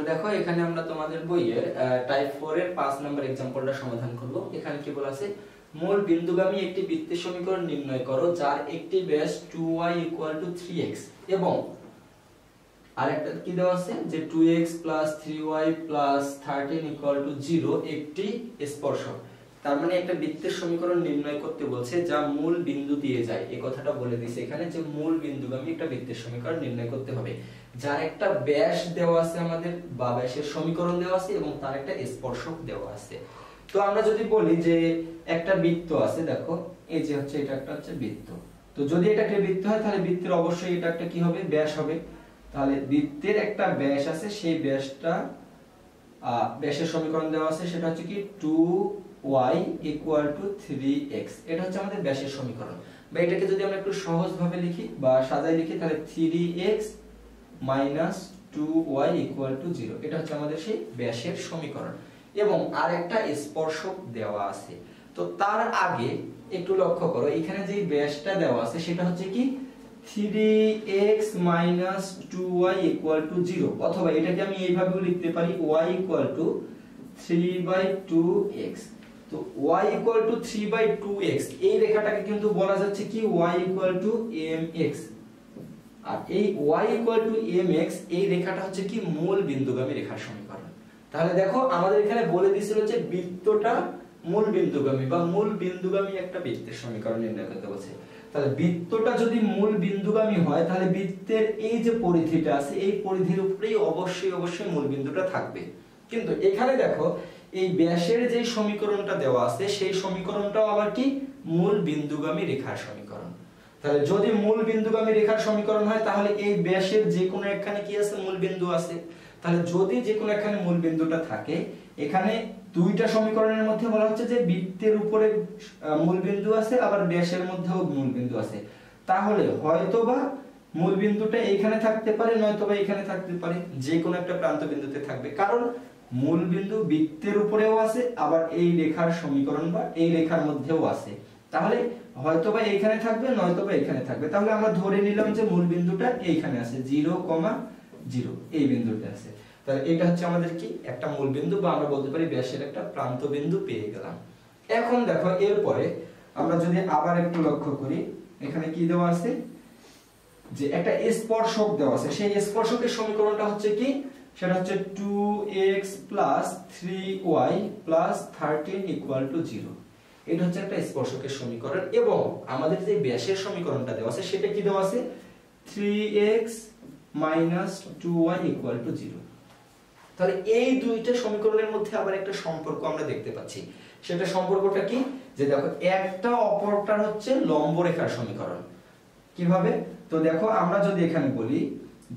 দেখো এখানে আমরা তোমাদের বইয়ের টাইপ 4 এর 5 নম্বর एग्जांपलটা সমাধান করব। এখানে কি বলা আছে, মূল বিন্দুগামী একটি বৃত্তের সমীকরণ নির্ণয় করো যার একটি ব্যাস 2y 3x এবং আরেকটা কি দেওয়া আছে যে 2x 3y 13 0 একটি স্পর্শক। তার মানে একটা বৃত্তের সমীকরণ নির্ণয় করতে বলছে যা মূল বিন্দু দিয়ে যায়। এই কথাটা বলে দিয়েছে এখানে যে মূল বিন্দুগামী একটা বৃত্তের সমীকরণ নির্ণয় করতে হবে যার একটা ব্যাস দেওয়া আছে আমাদের বা ব্যাসের সমীকরণ দেওয়া আছে এবং তার একটা স্পর্শক দেওয়া আছে। তো আমরা যদি বলি যে একটা বৃত্ত আছে, দেখো এই যে হচ্ছে এটা একটা হচ্ছে বৃত্ত। তো যদি এটা একটা বৃত্ত হয় তাহলে বৃত্তের অবশ্যই এটা একটা কি হবে, ব্যাস হবে। তাহলে বৃত্তের একটা ব্যাস আছে, সেই ব্যাসটা ব্যাসের সমীকরণ দেওয়া আছে সেটা হচ্ছে কি 2y 3x। এটা হচ্ছে আমাদের ব্যাসের সমীকরণ। বা এটাকে যদি আমরা একটু সহজ ভাবে লিখি বা সাজাই লিখি তাহলে 3x - 2y 0 এটা হচ্ছে আমাদের সেই ব্যাসের সমীকরণ এবং আরেকটা স্পর্শক দেওয়া আছে। তো তার আগে একটু লক্ষ্য করো এখানে যে ব্যাসটা দেওয়া আছে সেটা হচ্ছে কি 3x - 2y 0 অথবা এটাকে আমি এইভাবেও লিখতে পারি y 3/2x। তো y 3/2x এই রেখাটাকে কিন্তু বলা যাচ্ছে কি y mx। আর এই y mx এই রেখাটা হচ্ছে কি মূল বিন্দুগামী রেখার সমীকরণ। তাহলে দেখো আমাদের এখানে বলে দিয়েছিল যে বৃত্তটা মূল বিন্দুগামী বা মূল বিন্দুগামী একটা বৃত্তের সমীকরণ নির্ণয় করতে বলছে। তাহলে বৃত্তটা যদি মূল বিন্দুগামী হয় তাহলে বৃত্তের এই যে পরিধিটা আছে এই পরিধির উপরেই অবশ্যই মূল বিন্দুটা থাকবে। কিন্তু এখানে দেখো এই ব্যাসের যে সমীকরণটা দেওয়া আছে সেই সমীকরণটাও আবার কি মূল বিন্দুগামী রেখার সমীকরণ। তাহলে যদি মূল বিন্দুগামী রেখার সমীকরণ হয় তাহলে এই ব্যাসের যে কোনো একখানে কি আছে, মূল বিন্দু আছে। তাহলে যদি যে কোনো একখানে মূল বিন্দুটা থাকে, এখানে দুইটা সমীকরণের মধ্যে বলা হচ্ছে যে বৃত্তের উপরে মূল বিন্দু আছে আবার ব্যাসের মধ্যেও মূল বিন্দু আছে। তাহলে হয়তোবা মূল বিন্দুটা এইখানে থাকতে পারে নয়তোবা এখানে থাকতে পারে, যে কোনো একটা প্রান্ত বিন্দুতে থাকবে। কারণ মূল বিন্দু বৃত্তের উপরেও আছে আবার এই রেখার সমীকরণ বা এই রেখার মধ্যেও আছে। তাহলে হয়তোবা এইখানে থাকবে নয়তোবা এখানে থাকবে। তাহলে আমরা ধরে নিলাম যে মূল বিন্দুটা এইখানে আছে 0,0 এই বিন্দুতে আছে। তাহলে এটা হচ্ছে আমাদের কি একটা মূল বিন্দু বা আমরা বলতে পারি ব্যাসের একটা প্রান্ত বিন্দু পেয়ে গেলাম। এখন দেখো এরপরে আমরা যদি আবার একটু লক্ষ্য করি এখানে কি দেওয়া আছে যে একটা স্পর্শক দেওয়া আছে। সেই স্পর্শকের সমীকরণটা হচ্ছে কি, সেটা হচ্ছে 2x 3y 13 0। এটা হচ্ছে একটা স্পর্শকের সমীকরণ এবং আমাদের যে ব্যাসের সমীকরণটা দেওয়া আছে সেটা কি দেওয়া আছে 3x - 2y 0। তাহলে এই দুইটা সমীকরণের মধ্যে আবার একটা সম্পর্ক আমরা দেখতে পাচ্ছি। সেটা সম্পর্কটা কি, যে দেখো একটা অপরটার হচ্ছে লম্ব রেখার সমীকরণ। কিভাবে, তো দেখো আমরা যদি এখানে বলি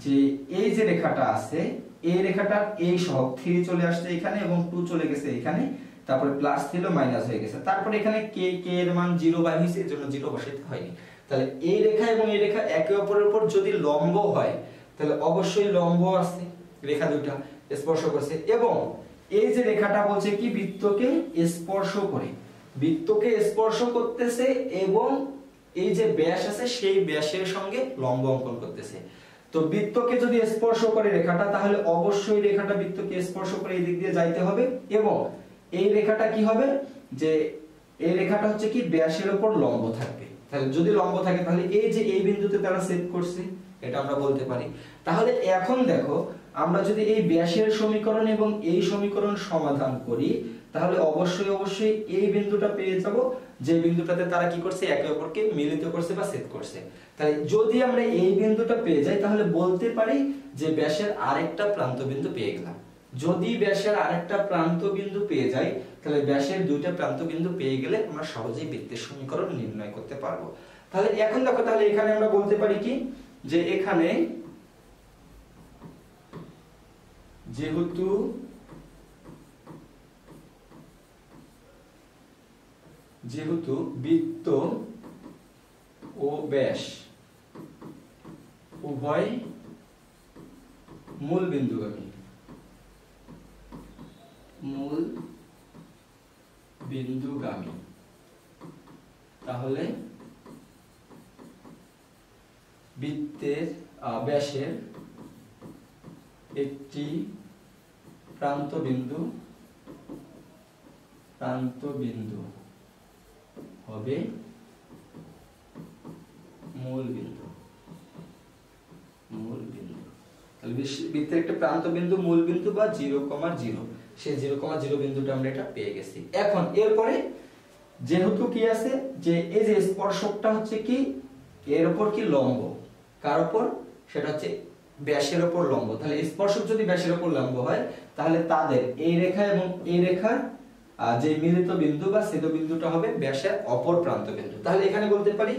যে এই যে রেখাটা আছে এই রেখাটার এই সহগ 3 চলে আসছে এখানে এবং 2 চলে গেছে এখানে, তারপরে প্লাস ছিল মাইনাস হয়ে গেছে, তারপরে এখানে k এর মান 0 বাই হইছে এজন্য 0 বসাইতে হয়নি। তাহলে এই রেখা এবং এই রেখা একে অপরের উপর যদি লম্ব হয় তাহলে অবশ্যই লম্ব আছে, রেখা দুটো স্পর্শ করছে এবং এই যে রেখাটা বলছে কি বৃত্তকে স্পর্শ করে, বৃত্তকে স্পর্শ করতেছে এবং এই যে ব্যাস আছে সেই ব্যাসের সঙ্গে লম্ব অঙ্কন করতেছে। তো বৃত্তকে যদি স্পর্শ করে রেখাটা তাহলে অবশ্যই রেখাটা বৃত্তকে স্পর্শ করে এই দিক দিয়ে যাইতে হবে এবং এই রেখাটা কি হবে যে এই রেখাটা হচ্ছে কি ব্যাসের উপর লম্ব থাকবে। তাহলে যদি লম্ব থাকে তাহলে এই যে এই বিন্দুতে তারা ছেদ করছে এটা আমরা বলতে পারি। তাহলে এখন দেখো আমরা যদি এই ব্যাসের সমীকরণ এবং এই সমীকরণ সমাধান করি তাহলে অবশ্যই এই বিন্দুটা পেয়ে যাব যে বিন্দুটাতে তারা কি করছে একে অপরকে মিলিত করছে বা ছেদ করছে। তাই যদি আমরা এই বিন্দুটা পেয়ে যাই তাহলে বলতে পারি যে ব্যাসের আরেকটা প্রান্ত বিন্দু পেয়ে গেলাম। যদি ব্যাসের আরেকটা প্রান্ত বিন্দু পেয়ে যাই তাহলে ব্যাসের দুইটা প্রান্ত বিন্দু পেয়ে গেলে আমরা সহজেই বৃত্তের সমীকরণ নির্ণয় করতে পারবো। তাহলে এখন দেখো তাহলে এখানে আমরা বলতে পারি কি যে এখানে যেহেতু বৃত্ত ও ব্যাস উভয় মূল বিন্দুগামী তাহলে বৃত্তের ব্যাসের একটি প্রান্ত বিন্দু হবে মূল বিন্দু। তাহলে বৃত্তের একটা প্রান্ত বিন্দু মূল বিন্দু বা 0,0, সেই 0,0 বিন্দুটা আমরা এটা পেয়ে গেছি। এখন এরপরে যেহেতু কি আছে যে এই যে স্পর্শকটা হচ্ছে কি এর উপর কি লম্ব, কার উপর, সেটা হচ্ছে ব্যাসের উপর লম্ব। তাহলে স্পর্শক যদি ব্যাসের উপর লম্ব হয় তাহলে তাদের এই রেখা এবং এই রেখার যে মিলিত বিন্দু বা ছেদ বিন্দুটা হবে ব্যাসের অপর প্রান্ত বিন্দু। তাহলে এখানে বলতে পারি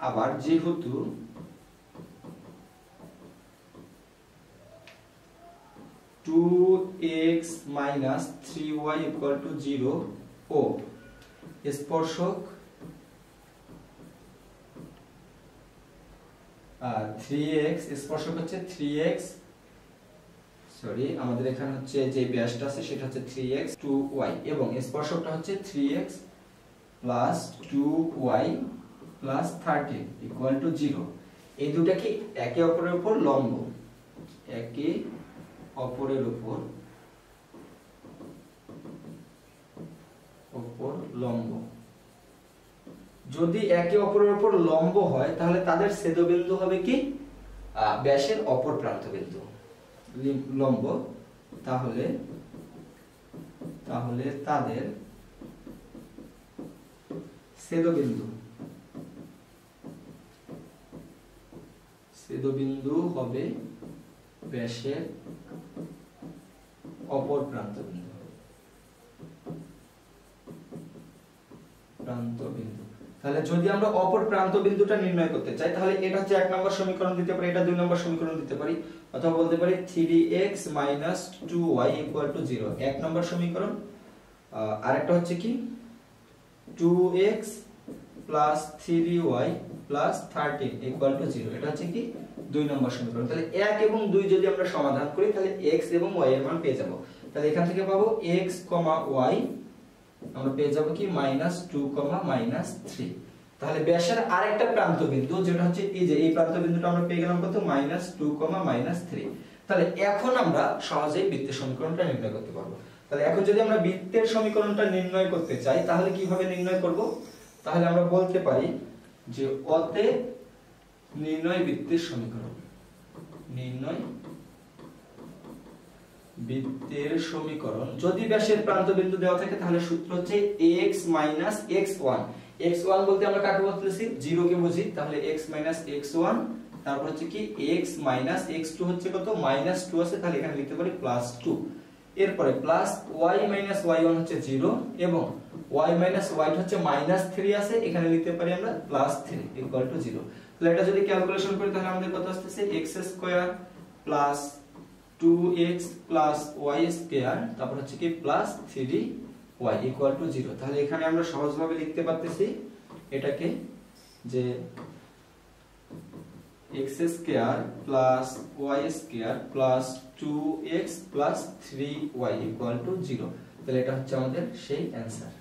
আবার যেহেতু two X minus 3y equal to 0 ও স্পর্শক 3x, স্পর্শক হচ্ছে 3x, সরি আমাদের এখানে হচ্ছে যে ব্যাসটা আছে সেটা হচ্ছে 3x 2y এবং স্পর্শকটা হচ্ছে 3x plus 2y plus 13 equal to 0। এই দুটা কি একে অপরের উপর লম্ব, একে অপরের উপর লম্ব। যদি একে অপরের উপর লম্ব হয় তাহলে তাদের ছেদবিন্দু হবে কি ব্যাসের অপর প্রান্ত বিন্দু লম্ব। তাহলে তাদের ছেদবিন্দু হবে ব্যাসের অপর প্রান্ত বিন্দু। তাহলে যদি আমরা অপর প্রান্ত বিন্দুটা নির্ণয় করতে চাই তাহলে এটা হচ্ছে 1 নম্বর সমীকরণ দিতে পারি, এটা 2 নম্বর সমীকরণ দিতে পারি, অথবা বলতে পারি 3x 2y 0 1 নম্বর সমীকরণ। আরেকটা হচ্ছে কি 2x 3y 13 0, এটা হচ্ছে কি 2 নম্বর সমীকরণ। তাহলে 1 এবং 2 যদি আমরা সমাধান করি তাহলে x এবং y এর মান পেয়ে যাব। তাহলে এখান থেকে পাবো x, y আমরা পেয়ে যাব কি -2, -3। তাহলে ব্যাসের আরেকটা প্রান্ত বিন্দু যেটা হচ্ছে এই যে এই প্রান্ত বিন্দুটা আমরা পেয়ে গেলাম কত -2, -3। তাহলে এখন আমরা সহজেই বৃত্তের সমীকরণটা নির্ণয় করতে পারবো। তাহলে এখন যদি আমরা বৃত্তের সমীকরণটা নির্ণয় করতে চাই তাহলে কিভাবে নির্ণয় করব? তাহলে আমরা বলতে পারি যে অতএব নির্ণয় বৃত্তের সমীকরণ, যদি ব্যাসের প্রান্ত বিন্দু দেওয়া থাকে তাহলে সূত্র হচ্ছে x x1। x1 বলতে আমরা কাকে বলতেছি 0 কে বুঝি, তাহলে x x1, তারপর হচ্ছে কি x x2 হচ্ছে কত -2 আছে, তাহলে এখানে লিখতে পারি +2। এরপরে প্লাস y y1 হচ্ছে 0 এবং y y হচ্ছে -3 আছে, এখানে লিখতে পারি আমরা +3 0। তাহলে এটা যদি ক্যালকুলেশন করি তাহলে আমাদের কত আসছে x² plus 2x plus y square তারপর হচ্ছে কি প্লাস 3y 0। তাহলে এখানে আমরা সহজভাবে লিখতে পারতেছি এটাকে যে x square plus y square plus 2x plus 3y 0। তাহলে এটা হচ্ছে আমাদের সেই অ্যানসার।